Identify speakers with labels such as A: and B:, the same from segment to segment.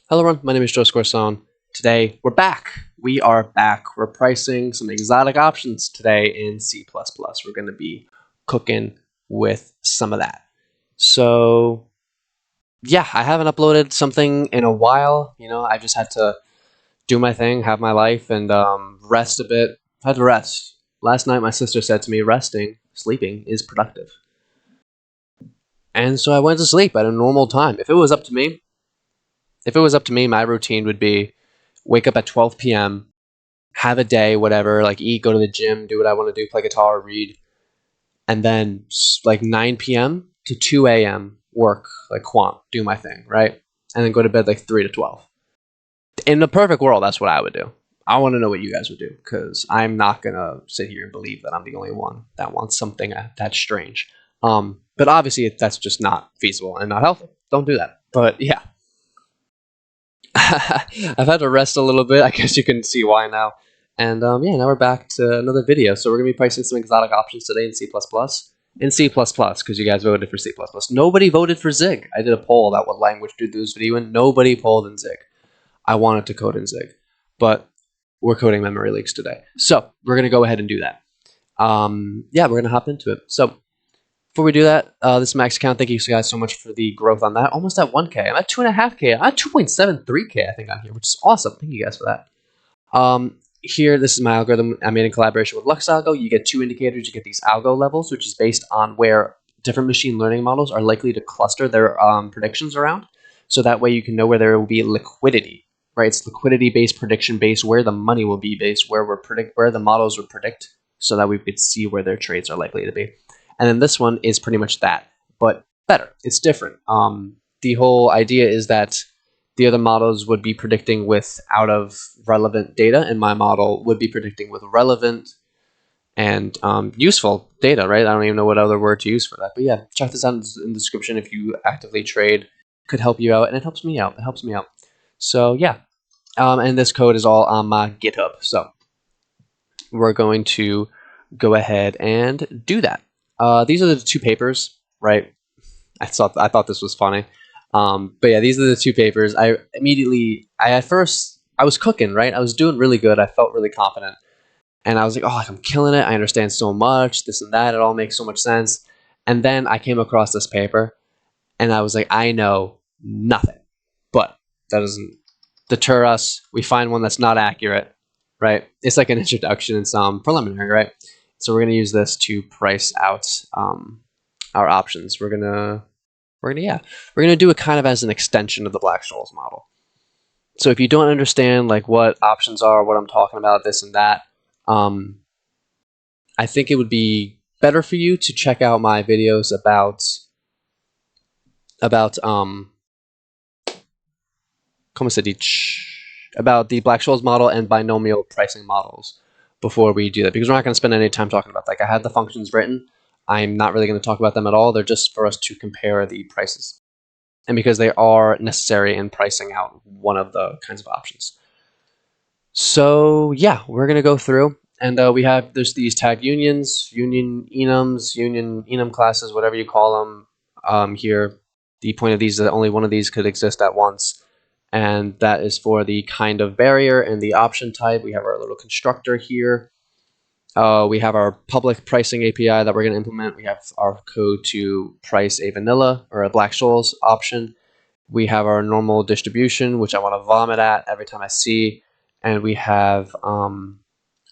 A: Hello everyone, my name is Joe Scorson. Today we're back. We are back. We're pricing some exotic options today in C++. We're going to be cooking with some of that. So yeah, I haven't uploaded something in a while. I just had to do my thing, have my life, and rest a bit. I had to rest. Last night my sister said to me, sleeping is productive. And so I went to sleep at a normal time. If it was up to me, my routine would be wake up at 12 p.m., have a day, whatever, like eat, go to the gym, do what I want to do, play guitar, read, and then like 9 p.m. to 2 a.m. work, like quant, do my thing, right? And then go to bed like 3 to 12. In the perfect world, that's what I would do. I want to know what you guys would do because I'm not going to sit here and believe that I'm the only one that wants something that's strange. But obviously, that's just not feasible and not healthy. Don't do that. But yeah, I've had to rest a little bit. I guess you can see why now. And yeah, now we're back to another video. So we're going to be pricing some exotic options today in C++. In C++, because you guys voted for C++. Nobody voted for Zig. I did a poll about what language to do this video in. Nobody polled in Zig. I wanted to code in Zig. But we're coding memory leaks today. So we're going to go ahead and do that. Yeah, we're going to hop into it. So before we do that, this is max account. Thank you guys so much for the growth on that. Almost at 1K. I'm at 2.5K. I'm at 2.73K, I think, on here, which is awesome. Thank you guys for that. Here, this is my algorithm I made in collaboration with LuxAlgo. You get two indicators. You get these algo levels, which is based on where different machine learning models are likely to cluster their predictions around. So that way you can know where there will be liquidity, right? It's liquidity-based, prediction-based, where the money will be based, where the models would predict, so that we could see where their trades are likely to be. And then this one is pretty much that, but better. It's different. The whole idea is that the other models would be predicting with out of relevant data, and my model would be predicting with relevant and useful data, right? I don't even know what other word to use for that. But yeah, check this out in the description if you actively trade. Could help you out, and it helps me out. It helps me out. So yeah, and this code is all on my GitHub. So we're going to go ahead and do that. These are the two papers, right? I thought this was funny. But yeah, these are the two papers. At first, I was cooking, right? I was doing really good. I felt really confident. And I was like, oh, I'm killing it. I understand so much, this and that. It all makes so much sense. And then I came across this paper, and I was like, I know nothing. But that doesn't deter us. We find one that's not accurate, right? It's like an introduction and some preliminary, right? So we're going to use this to price out our options. We're gonna do it kind of as an extension of the Black-Scholes model. So if you don't understand like what options are, what I'm talking about, this and that, I think it would be better for you to check out my videos about about the Black-Scholes model and binomial pricing models before we do that, because we're not going to spend any time talking about that. Like, I had the functions written. I'm not really going to talk about them at all. They're just for us to compare the prices, and because they are necessary in pricing out one of the kinds of options. So yeah, we're going to go through, and there's these tag unions, union enum classes, whatever you call them. Here, the point of these is that only one of these could exist at once, and that is for the kind of barrier and the option type. We have our little constructor here. We have our public pricing API that we're going to implement. We have our code to price a vanilla or a Black-Scholes option. We have our normal distribution, which I want to vomit at every time I see. And we have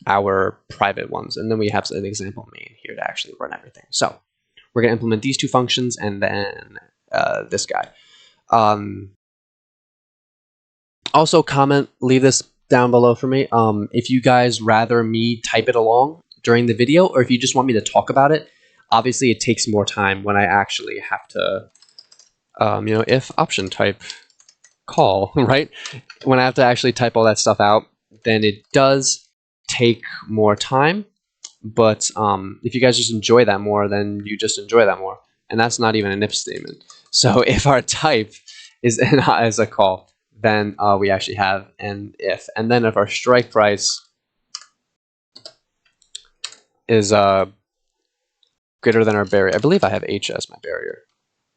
A: our private ones. And then we have an example main here to actually run everything. So we're going to implement these two functions and then this guy. Also, leave this down below for me if you guys rather me type it along during the video, or if you just want me to talk about it. Obviously, it takes more time when I actually have to, if option type call, right? When I have to actually type all that stuff out, then it does take more time. But if you guys just enjoy that more, then you just enjoy that more. And that's not even an if statement. So if our type is as a call, then we actually have an if. And then if our strike price is greater than our barrier, I believe I have H as my barrier.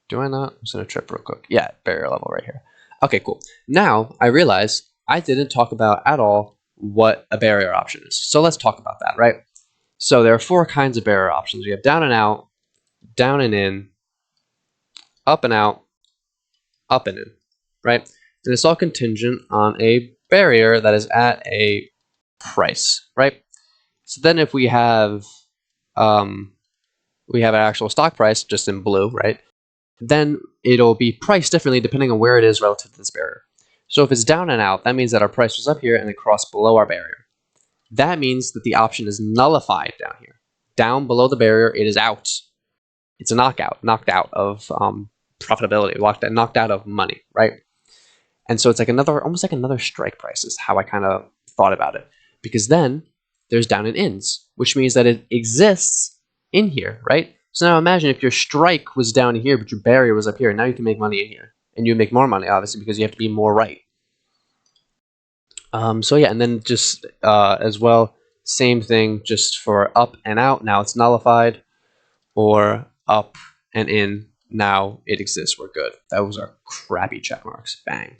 A: Do I not? I'm just going to trip real quick. Yeah, barrier level right here. Okay, cool. Now I realize I didn't talk about at all what a barrier option is. So let's talk about that, right? So there are four kinds of barrier options. We have down and out, down and in, up and out, up and in, right? And it's all contingent on a barrier that is at a price, right? So then if we have an actual stock price just in blue, right? Then it'll be priced differently depending on where it is relative to this barrier. So if it's down and out, that means that our price was up here and it crossed below our barrier. That means that the option is nullified down here. Down below the barrier, it is out. It's a knockout, knocked out of profitability, knocked out of money, right? And so it's like almost like another strike price is how I kind of thought about it. Because then there's down and ins, which means that it exists in here, right? So now imagine if your strike was down here, but your barrier was up here, and now you can make money in here. And you make more money, obviously, because you have to be more right. So yeah, and then just as well, same thing just for up and out. Now it's nullified, or up and in. Now it exists. We're good. Those are crappy check marks. Bang.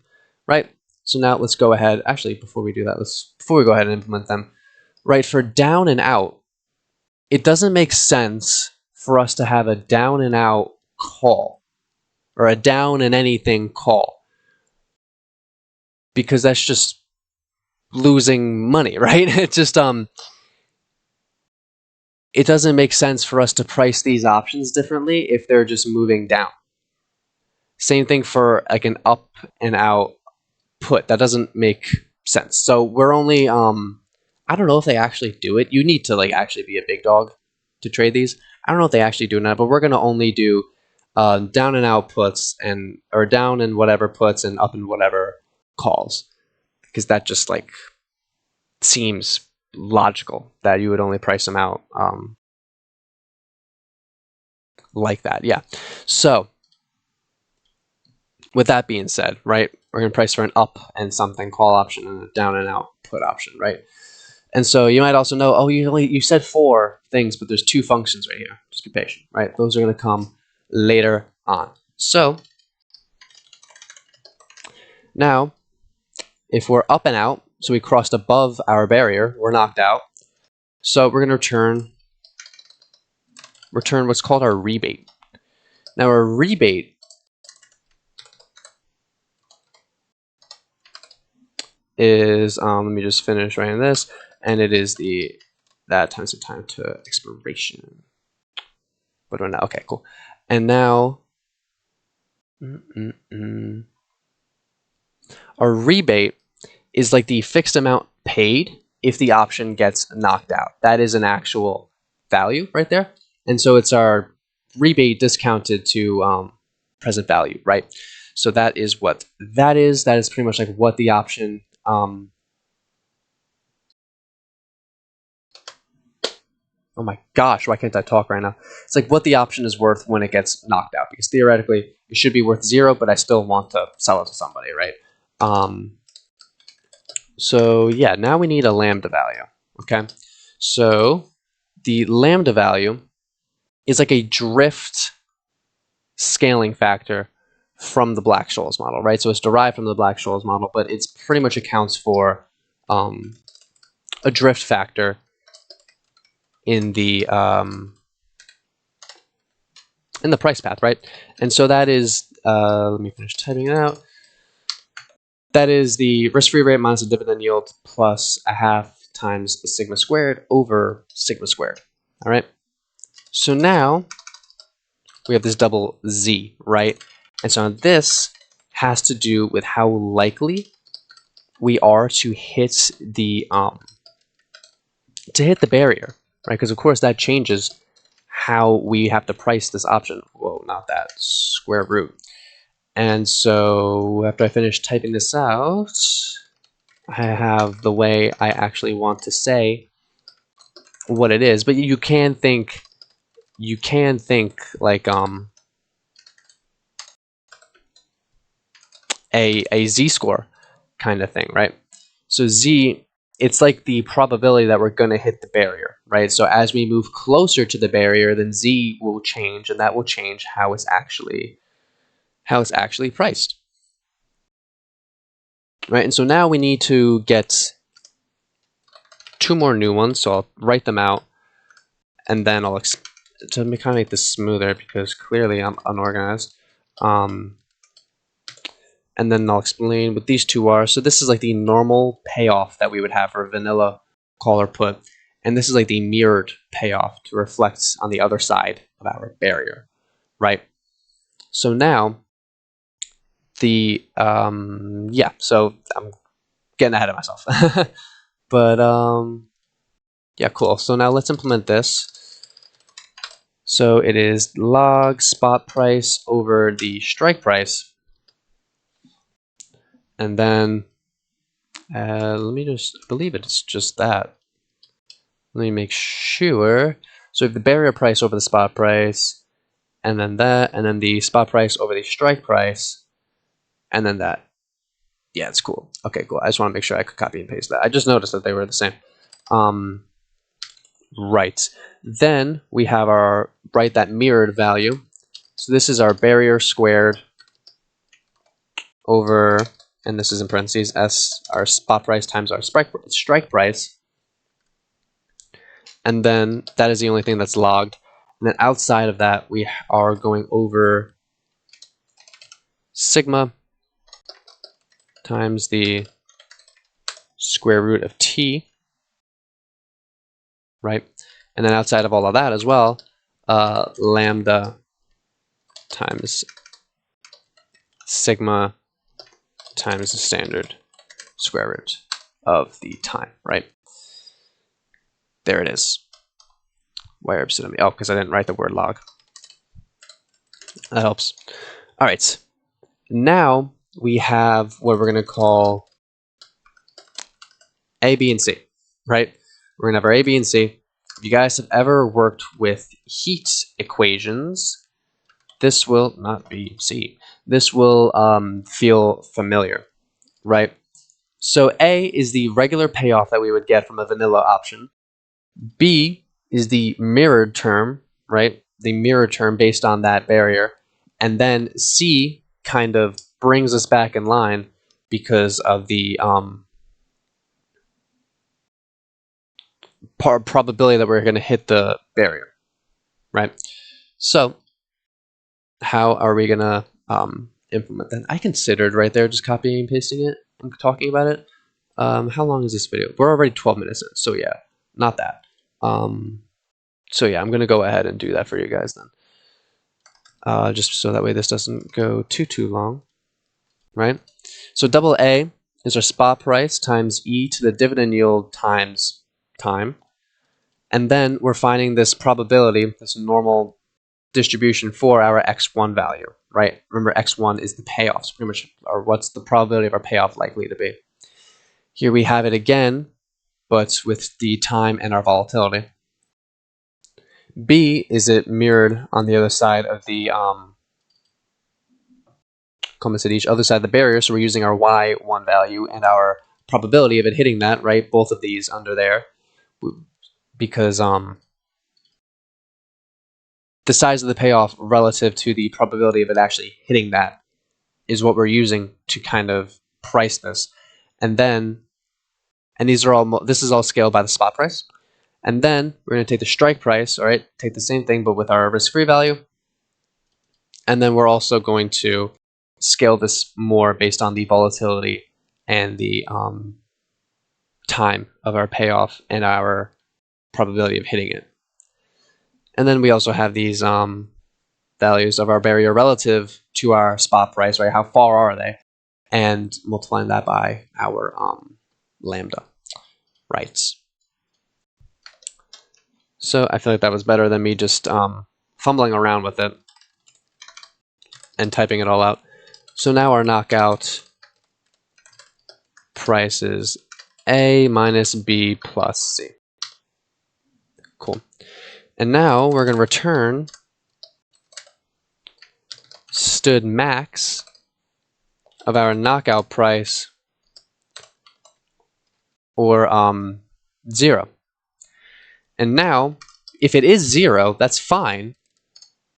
A: Right. So now let's go ahead. Actually, before we do that, before we go ahead and implement them, right, for down and out, it doesn't make sense for us to have a down and out call or a down and anything call, because that's just losing money, right? It's just it doesn't make sense for us to price these options differently if they're just moving down. Same thing for like an up and out put. That doesn't make sense. So we're only I don't know if they actually do it. You need to like actually be a big dog to trade these. I don't know if they actually do that, but we're gonna only do down and out puts or down and whatever puts and up and whatever calls, because that just like seems logical that you would only price them out like that. Yeah. So with that being said, right, we're going to price for an up and something call option and a down and out put option, right? And so you might also know, oh, you said four things, but there's two functions right here. Just be patient, right? Those are going to come later on. So now, if we're up and out, so we crossed above our barrier, we're knocked out. So we're going to return what's called our rebate. Now our rebate is, let me just finish writing this, and it is that times the time to expiration. What do I know? Okay, cool. And now, our rebate is like the fixed amount paid if the option gets knocked out. That is an actual value right there. And so it's our rebate discounted to present value, right? So that is what that is. That is pretty much like what the option oh my gosh, why can't I talk right now? It's like what the option is worth when it gets knocked out, because theoretically it should be worth 0, but I still want to sell it to somebody, right? So yeah, now we need a lambda value, okay? So the lambda value is like a drift scaling factor from the Black-Scholes model, right? So it's derived from the Black-Scholes model, but it's pretty much accounts for a drift factor in the price path, right? And so that is, let me finish typing it out. That is the risk-free rate minus the dividend yield plus a half times the sigma squared over sigma squared, all right? So now we have this double Z, right? And so this has to do with how likely we are to hit the barrier, right? Because of course that changes how we have to price this option. Whoa, not that, square root. And so after I finish typing this out, I have the way I actually want to say what it is. But you can think like a z-score kind of thing, right? So z, it's like the probability that we're going to hit the barrier, right? So as we move closer to the barrier, then z will change, and that will change how it's actually priced. right? And so now we need to get 2 more new ones, so I'll write them out, and then I'll to kind of make this smoother because clearly I'm unorganized. And then I'll explain what these two are. So this is like the normal payoff that we would have for a vanilla call or put, and this is like the mirrored payoff to reflect on the other side of our barrier, right? So now the yeah, so I'm getting ahead of myself. But yeah, cool. So now let's implement this. So it is log spot price over the strike price. And then let me just believe it's just that. Let me make sure. So we have the barrier price over the spot price, and then that, and then the spot price over the strike price, and then that. Yeah, it's cool. Okay, cool. I just want to make sure I could copy and paste that. I just noticed that they were the same. Right. Then we have our that mirrored value. So this is our barrier squared over, and this is in parentheses, S, our spot price times our strike price. And then that is the only thing that's logged. And then outside of that, we are going over sigma times the square root of t, right? And then outside of all of that as well, lambda times sigma times the standard square root of the time, right? There it is. Why are pseudonym? Oh, because I didn't write the word log. That helps. All right. Now we have what we're going to call A, B, and C, right? We're going to have our A, B, and C. If you guys have ever worked with heat equations, this will not be C. This will feel familiar, right? So A is the regular payoff that we would get from a vanilla option. B is the mirrored term, right? The mirrored term based on that barrier. And then C kind of brings us back in line because of the probability that we're going to hit the barrier, right? So how are we going to implement that? I considered right there just copying and pasting it and talking about it. How long is this video? We're already 12 minutes in, so yeah, not that. So yeah, I'm going to go ahead and do that for you guys then. Just so that way this doesn't go too long, right? So double A is our spot price times e to the dividend yield times time. And then we're finding this probability, this normal distribution for our x1 value, right? Remember, x1 is the payoff, so pretty much, or what's the probability of our payoff likely to be. Here we have it again, but with the time and our volatility. B is it mirrored on the other side of the at each other side of the barrier, so we're using our y1 value and our probability of it hitting that, right? Both of these under there, because the size of the payoff relative to the probability of it actually hitting that is what we're using to kind of price this. And then, and these are all, this is all scaled by the spot price. And then we're going to take the strike price, all right, take the same thing, but with our risk-free value. And then we're also going to scale this more based on the volatility and the time of our payoff and our probability of hitting it. And then we also have these values of our barrier relative to our spot price, right? How far are they? And multiplying that by our lambda, right? So I feel like that was better than me just fumbling around with it and typing it all out. So now our knockout price is A minus B plus C. Cool. And now we're going to return stood max of our knockout price, or 0. And now, if it is 0, that's fine,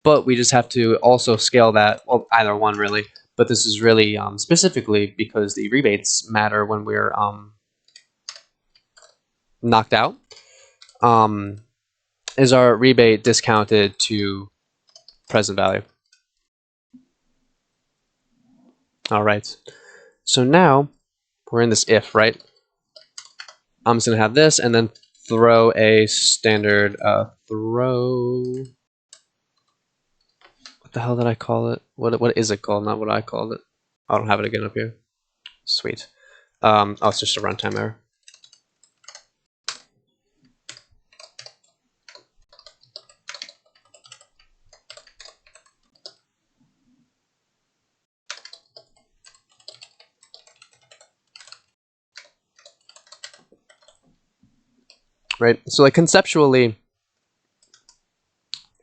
A: but we just have to also scale that, well, either one really, but this is really specifically because the rebates matter when we're knocked out. Is our rebate discounted to present value? All right. So now we're in this if, right? I'm just going to have this and then throw a standard throw. What the hell did I call it? What is it called? Not what I called it. I don't have it again up here. Sweet. Oh, it's just a runtime error. Right? So like conceptually,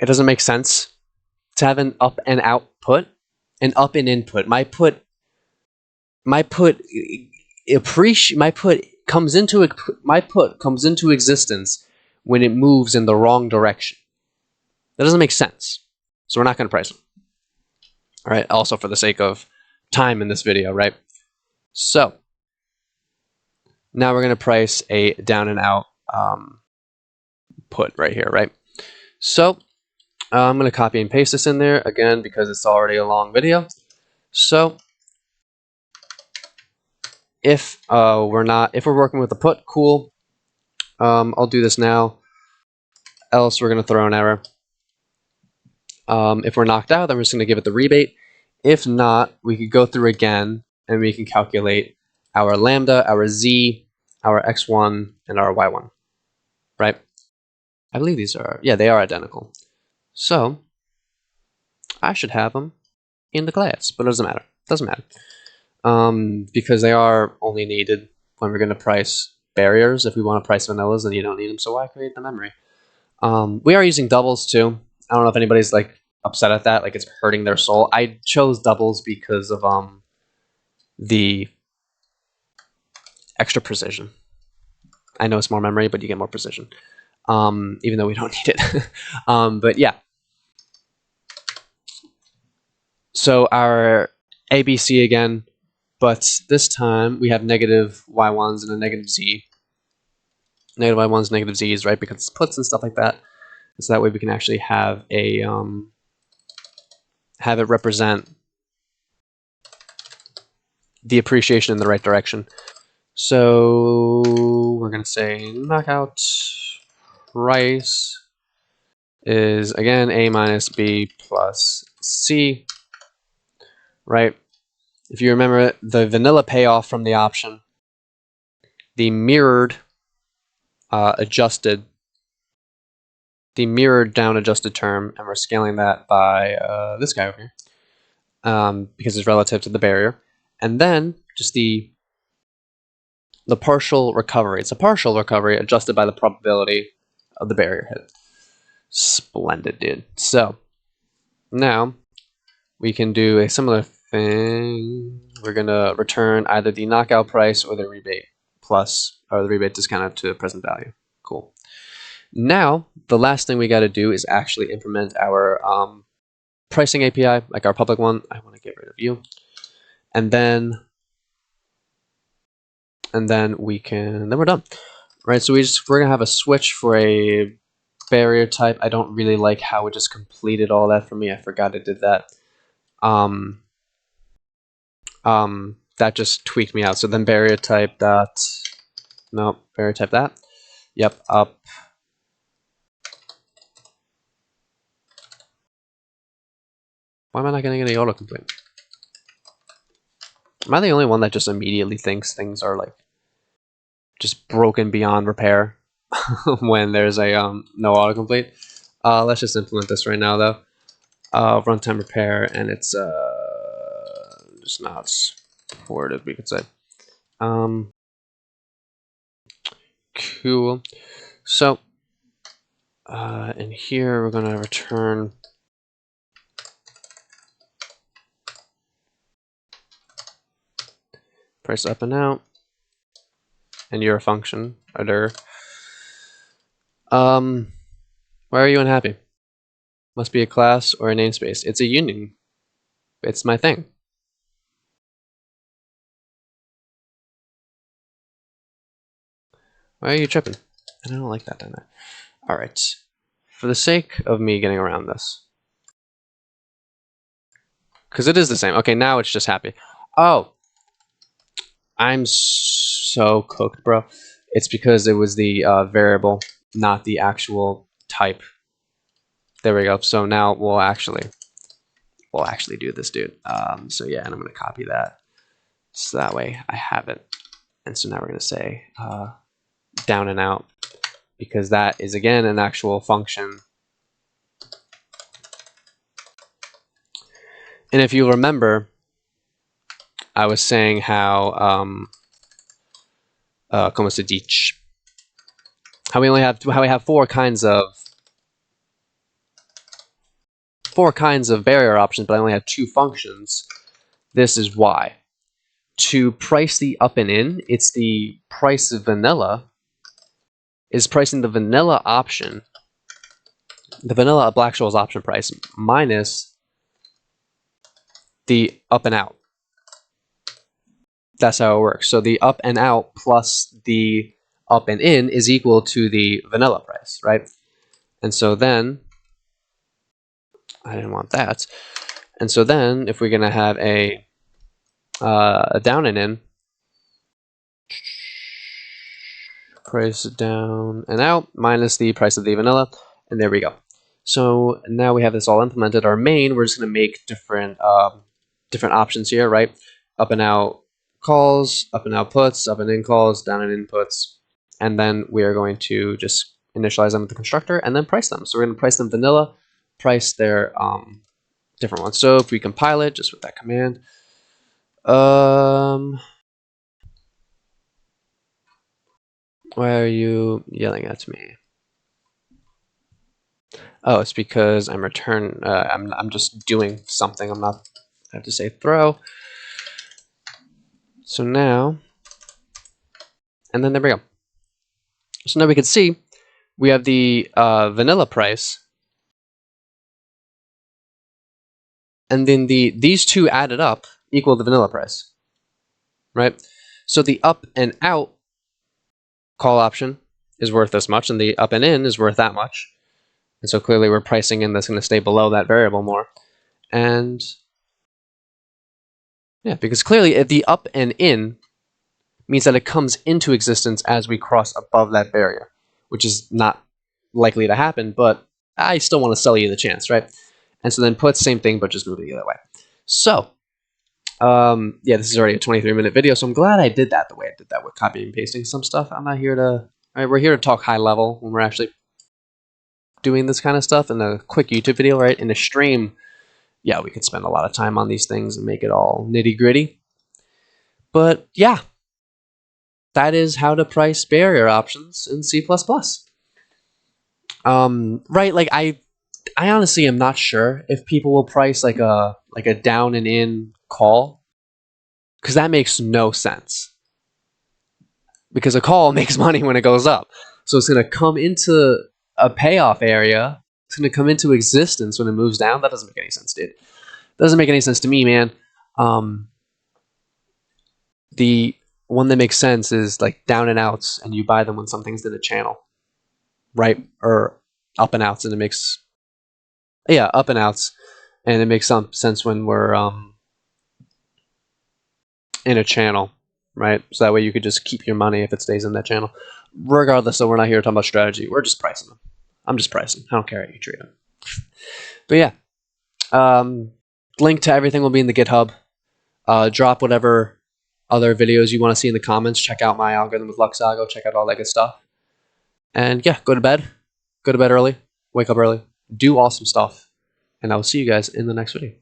A: it doesn't make sense to have an up and output, an up and input. My put comes into existence when it moves in the wrong direction. That doesn't make sense. So we're not going to price them. All right. Also for the sake of time in this video, right? So now we're going to price a down and out put right here, right? So I'm going to copy and paste this in there again because it's already a long video. So if we're working with a put, cool. I'll do this now. Else we're going to throw an error. If we're knocked out, then we're just going to give it the rebate. If not, we could go through again and we can calculate our lambda, our z, our x1, and our y1, right? I believe these are, yeah, they are identical. So I should have them in the class, but it doesn't matter. It doesn't matter. Because they are only needed when we're going to price barriers. If we want to price vanillas, then you don't need them, so why create the memory? We are using doubles too. I don't know if anybody's like upset at that, like it's hurting their soul. I chose doubles because of the extra precision. I know it's more memory, but you get more precision. Even though we don't need it. But yeah. So our ABC again, but this time we have negative y1s and a negative z. Negative y1s, negative z's, right? Because it's puts and stuff like that. So that way we can actually have a have it represent the appreciation in the right direction. So we're going to say knockout price is again a minus b plus c, right? If you remember the vanilla payoff from the option, the mirrored down adjusted term, and we're scaling that by this guy over here because it's relative to the barrier, and then just the partial recovery. It's a partial recovery adjusted by the probability of the barrier hit. Splendid, dude. So now we can do a similar thing. We're going to return either the knockout price or the rebate plus, or the rebate discounted to present value. Cool. Now, the last thing we got to do is actually implement our pricing API, like our public one. I want to get rid of you. And then we're done. Right, so we're going to have a switch for a barrier type. I don't really like how it just completed all that for me. I forgot it did that. That just tweaked me out. So then barrier type dot, no, barrier type that. Yep, up. Why am I not getting any autocomplete? Am I the only one that just immediately thinks things are like just broken beyond repair when there's a no autocomplete? Let's just implement this right now though. Runtime repair, and it's just not supported, we could say. Cool. So in here we're going to return price up and out, and you're a function, a dir. Why are you unhappy? Must be a class or a namespace. It's a union. It's my thing. Why are you tripping? I don't like that, don't I? All right. For the sake of me getting around this, because it is the same. Okay, now it's just happy. Oh, I'm so cooked, bro. It's because it was the variable, not the actual type. There we go. So now we'll actually do this, dude. So yeah, and I'm gonna copy that so that way I have it. And so now we're gonna say down and out, because that is again an actual function. And if you remember, I was saying how como se dice, how we have four kinds of barrier options, but I only have two functions. This is why. To price the up and in, it's the price of vanilla is pricing the vanilla option, the vanilla Black-Scholes option price minus the up and out. That's how it works. So the up and out plus the up and in is equal to the vanilla price, right? And so then, I didn't want that. And so then, if we're going to have a down and in, price down and out minus the price of the vanilla, and there we go. So now we have this all implemented. Our main, we're just going to make different options here, right? Up and out calls, up and out puts, up and in calls, down and in puts, and then we are going to just initialize them with the constructor and then price them. So we're going to price them vanilla, price their different ones. So if we compile it just with that command, why are you yelling at me? Oh, it's because I'm I'm just doing something. I have to say throw. So now, and then there we go. So now we can see we have the vanilla price, and then these two added up equal the vanilla price, right? So the up and out call option is worth this much, and the up and in is worth that much. And so clearly we're pricing in that's going to stay below that variable more. And yeah, because clearly the up and in means that it comes into existence as we cross above that barrier, which is not likely to happen, but I still want to sell you the chance, right? And so then put same thing, but just move it the other way. So yeah, this is already a 23-minute video, so I'm glad I did that the way I did that with copying and pasting some stuff. I'm not here to, all right, we're here to talk high level when we're actually doing this kind of stuff in a quick YouTube video, right? In a stream, yeah, we could spend a lot of time on these things and make it all nitty gritty. But yeah, that is how to price barrier options in C++. Right, like I honestly am not sure if people will price like a down and in call, because that makes no sense. Because a call makes money when it goes up, so it's going to come into a payoff area. It's going to come into existence when it moves down. That doesn't make any sense, dude. Doesn't make any sense to me, man. The one that makes sense is like down and outs, and you buy them when something's in a channel, right? Or up and outs, and it makes up and outs, and it makes some sense when we're in a channel, right? So that way you could just keep your money if it stays in that channel. Regardless, so we're not here talking about strategy. We're just pricing them. I'm just pricing. I don't care how you treat them. But yeah, link to everything will be in the GitHub. Drop whatever other videos you want to see in the comments. Check out my algorithm with Luxago. Check out all that good stuff. And yeah, go to bed. Go to bed early. Wake up early. Do awesome stuff. And I will see you guys in the next video.